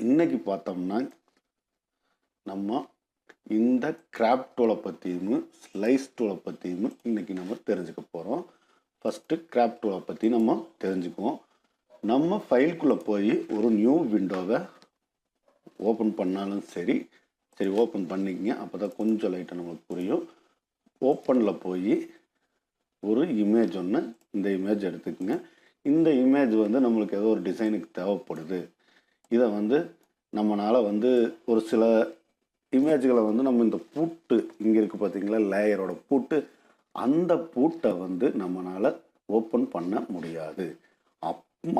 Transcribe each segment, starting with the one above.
இன்னைக்கு பார்த்தோம்னா நம்ம இந்த கிராப் டூலை பற்றியும் ஸ்லைஸ் டூலை பற்றியும் இன்னைக்கு நம்ம தெரிஞ்சுக்க போகிறோம். ஃபஸ்ட்டு கிராப் டூலை பற்றி நம்ம தெரிஞ்சுக்குவோம். நம்ம ஃபைல்குள்ளே போய் ஒரு நியூ விண்டோவை ஓப்பன் பண்ணாலும் சரி ஓப்பன் பண்ணிக்கங்க. அப்போ தான் கொஞ்சம் லைட்டாக நம்மளுக்கு புரியும். ஓப்பனில் போய் ஒரு இமேஜ் ஒன்று, இந்த இமேஜ் எடுத்துக்கோங்க. இந்த இமேஜ் நம்மளுக்கு ஏதோ ஒரு டிசைனுக்கு தேவைப்படுது. இதை நம்மளால் ஒரு சில இமேஜ்களை நம்ம இந்த பூட்டு இங்கே இருக்குது பார்த்தீங்களா, லேயரோட பூட்டு, அந்த பூட்டை நம்மளால் ஓப்பன் பண்ண முடியாது.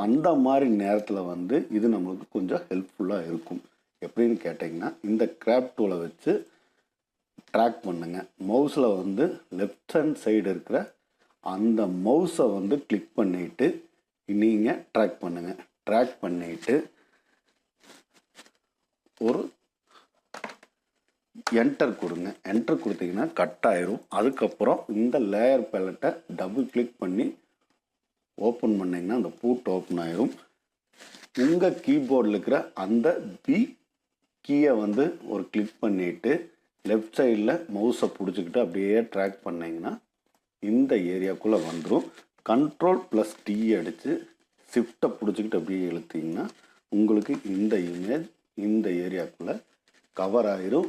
அந்த மாதிரி நேரத்தில் இது நம்மளுக்கு கொஞ்சம் ஹெல்ப்ஃபுல்லாக இருக்கும். எப்படின்னு கேட்டிங்கன்னா, இந்த கிராப் டூலை வச்சு ட்ராக் பண்ணுங்க. மவுஸில் லெஃப்ட் ஹேண்ட் சைடு இருக்கிற அந்த மவுஸை கிளிக் பண்ணிவிட்டு நீங்கள் ட்ராக் பண்ணுங்கள். ட்ராக் பண்ணிவிட்டு ஒரு என்டர் கொடுங்க. என்டர் கொடுத்தீங்கன்னா கட் ஆயிரும். அதுக்கப்புறம் இந்த லேயர் பேலட்டை டபுள் கிளிக் பண்ணி ஓப்பன் பண்ணிங்கன்னா அந்த பூட் ஓப்பன் ஆயிரும். உங்கள் கீபோர்டில் இருக்கிற அந்த பி கீயை ஒரு கிளிக் பண்ணிவிட்டு லெஃப்ட் சைடில் மவுஸை பிடிச்சிக்கிட்டு அப்படியே ட்ராக் பண்ணிங்கன்னா இந்த ஏரியாக்குள்ளே வந்துடும். Ctrl+T அடித்து ஷிஃப்ட்டை பிடிச்சிக்கிட்டு அப்படியே இழுத்தீங்கன்னா உங்களுக்கு இந்த இமேஜ் இந்த ஏரியாக்குள்ளே கவர் ஆயிரும்.